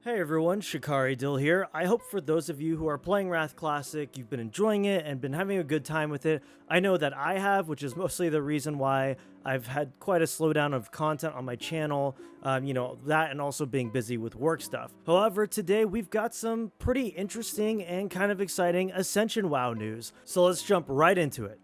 Hey everyone, Shikari Dill here. I hope for those of you who are playing Wrath Classic, you've been enjoying it and been having a good time with it. I know that I have, which is mostly the reason why I've had quite a slowdown of content on my channel, that and also being busy with work stuff. However, today we've got some pretty interesting and kind of exciting Ascension WoW news, so let's jump right into it.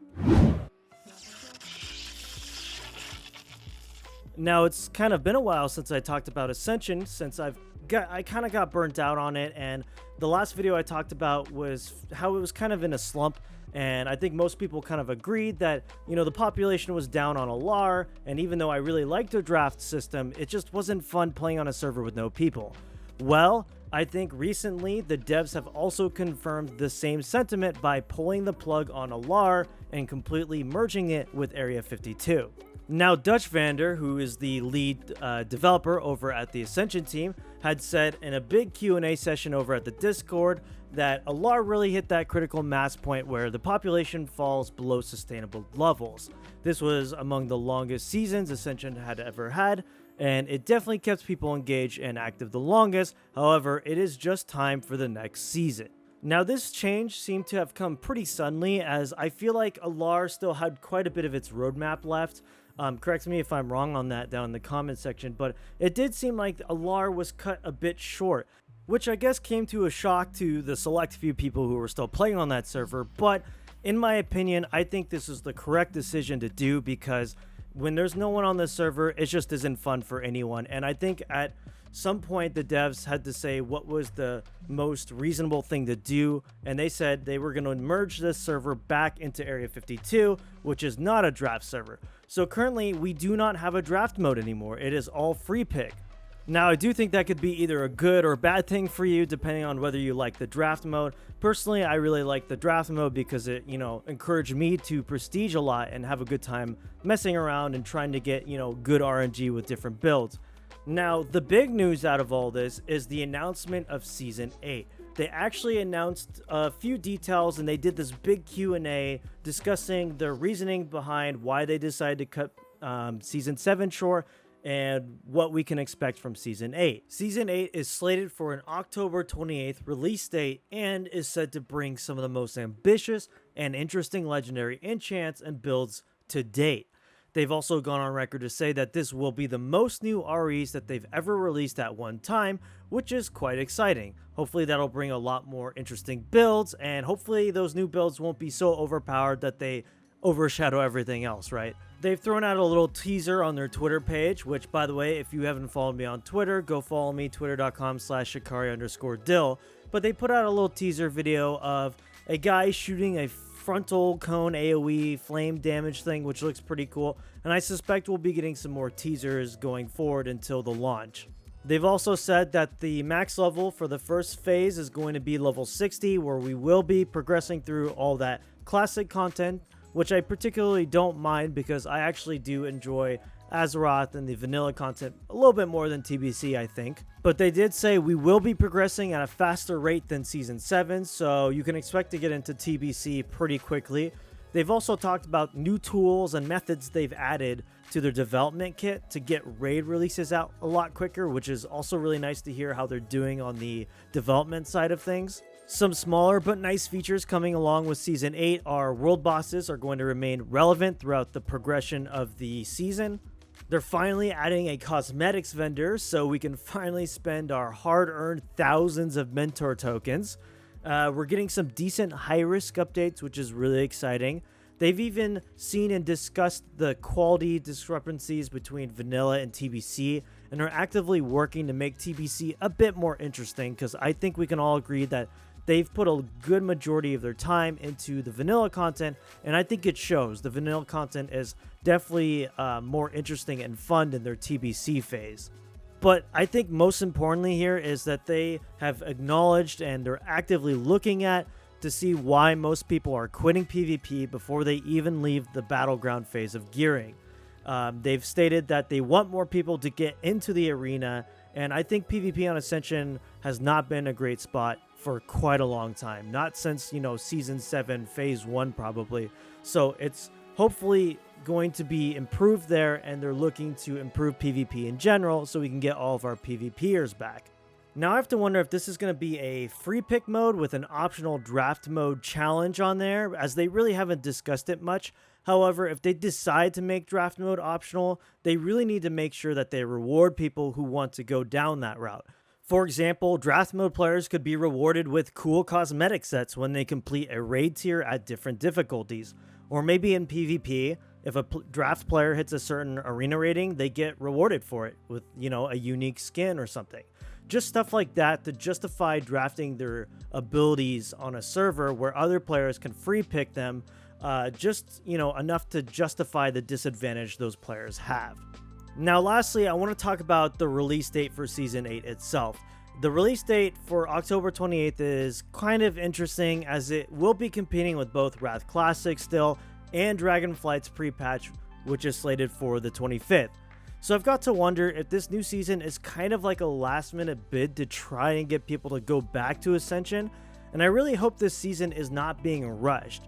Now, it's kind of been a while since I talked about Ascension, since I kind of got burnt out on it, and the last video I talked about was how it was kind of in a slump, and I think most people kind of agreed that, the population was down on Alar, and even though I really liked their draft system, it just wasn't fun playing on a server with no people. Well, I think recently the devs have also confirmed the same sentiment by pulling the plug on Alar and completely merging it with Area 52. Now, Dutch Vander, who is the lead developer over at the Ascension team, had said in a big Q&A session over at the Discord that Alar really hit that critical mass point where the population falls below sustainable levels. This was among the longest seasons Ascension had ever had, and it definitely kept people engaged and active the longest. However, it is just time for the next season. Now, this change seemed to have come pretty suddenly, as I feel like Alar still had quite a bit of its roadmap left. Correct me if I'm wrong on that down in the comment section, but it did seem like Alar was cut a bit short, which I guess came to a shock to the select few people who were still playing on that server. But in my opinion, I think this is the correct decision to do, because when there's no one on the server, it just isn't fun for anyone. And I think at some point the devs had to say what was the most reasonable thing to do, and they said they were going to merge this server back into Area 52, which is not a draft server. So currently we do not have a draft mode anymore. It is all free pick. Now, I do think that could be either a good or bad thing for you, depending on whether you like the draft mode. Personally, I really like the draft mode because it, encouraged me to prestige a lot and have a good time messing around and trying to get, good RNG with different builds. Now, the big news out of all this is the announcement of Season 8. They actually announced a few details, and they did this big Q&A discussing the reasoning behind why they decided to cut Season 7 short and what we can expect from Season 8. Season 8 is slated for an October 28th release date and is said to bring some of the most ambitious and interesting legendary enchants and builds to date. They've also gone on record to say that this will be the most new REs that they've ever released at one time, which is quite exciting. Hopefully that'll bring a lot more interesting builds, and hopefully those new builds won't be so overpowered that they overshadow everything else, right? They've thrown out a little teaser on their Twitter page, which, by the way, if you haven't followed me on Twitter, go follow me, twitter.com/Shikari_Dill. But they put out a little teaser video of a guy shooting a frontal cone AoE flame damage thing, which looks pretty cool, and I suspect we'll be getting some more teasers going forward until the launch. They've also said that the max level for the first phase is going to be level 60, where we will be progressing through all that classic content, which I particularly don't mind because I actually do enjoy Azeroth and the vanilla content a little bit more than TBC, I think. But they did say we will be progressing at a faster rate than Season 7, so you can expect to get into TBC pretty quickly. They've also talked about new tools and methods they've added to their development kit to get raid releases out a lot quicker, which is also really nice to hear how they're doing on the development side of things. Some smaller but nice features coming along with Season 8 are world bosses are going to remain relevant throughout the progression of the season. They're finally adding a cosmetics vendor, so we can finally spend our hard-earned thousands of mentor tokens. We're getting some decent high-risk updates, which is really exciting. They've even seen and discussed the quality discrepancies between vanilla and TBC, and are actively working to make TBC a bit more interesting, because I think we can all agree that they've put a good majority of their time into the vanilla content, and I think it shows. The vanilla content is definitely more interesting and fun than their TBC phase. But I think most importantly here is that they have acknowledged and they're actively looking at to see why most people are quitting PvP before they even leave the battleground phase of gearing. They've stated that they want more people to get into the arena, and I think PvP on Ascension has not been a great spot for quite a long time. Not since, Season 7, Phase 1 probably. So it's hopefully going to be improved there, and they're looking to improve PvP in general so we can get all of our PvPers back. Now I have to wonder if this is going to be a free pick mode with an optional draft mode challenge on there, as they really haven't discussed it much. However, if they decide to make draft mode optional, they really need to make sure that they reward people who want to go down that route. For example, draft mode players could be rewarded with cool cosmetic sets when they complete a raid tier at different difficulties. Or maybe in PvP, if a draft player hits a certain arena rating, they get rewarded for it with, a unique skin or something. Just stuff like that to justify drafting their abilities on a server where other players can free pick them, enough to justify the disadvantage those players have. Now, lastly, I want to talk about the release date for Season 8 itself. The release date for October 28th is kind of interesting, as it will be competing with both Wrath Classic still and Dragonflight's pre-patch, which is slated for the 25th. So I've got to wonder if this new season is kind of like a last-minute bid to try and get people to go back to Ascension, and I really hope this season is not being rushed.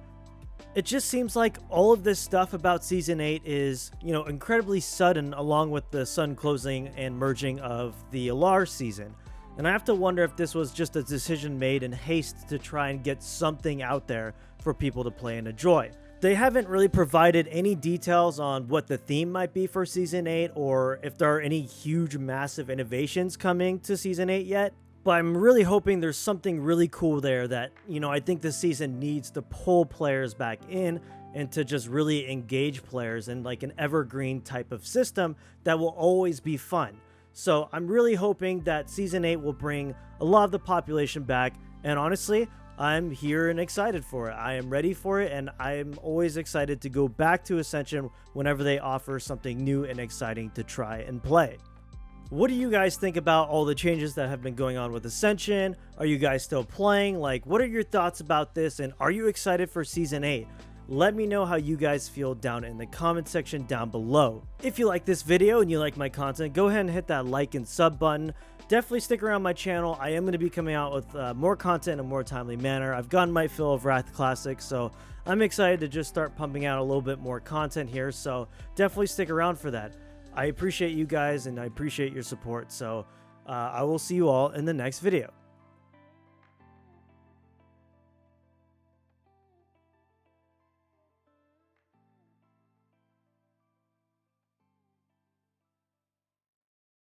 It just seems like all of this stuff about Season 8 is, incredibly sudden, along with the sun closing and merging of the Alar season. And I have to wonder if this was just a decision made in haste to try and get something out there for people to play and enjoy. They haven't really provided any details on what the theme might be for Season 8 or if there are any huge massive innovations coming to Season 8 yet. But I'm really hoping there's something really cool there that, I think this season needs to pull players back in and to just really engage players in like an evergreen type of system that will always be fun. So I'm really hoping that Season 8 will bring a lot of the population back, and honestly, I'm here and excited for it. I am ready for it, and I'm always excited to go back to Ascension whenever they offer something new and exciting to try and play. What do you guys think about all the changes that have been going on with Ascension? Are you guys still playing? What are your thoughts about this, and are you excited for Season 8? Let me know how you guys feel down in the comment section down below. If you like this video and you like my content, go ahead and hit that like and sub button. Definitely stick around my channel. I am going to be coming out with more content in a more timely manner. I've gotten my fill of Wrath Classic, so I'm excited to just start pumping out a little bit more content here, so definitely stick around for that. I appreciate you guys and I appreciate your support, so I will see you all in the next video.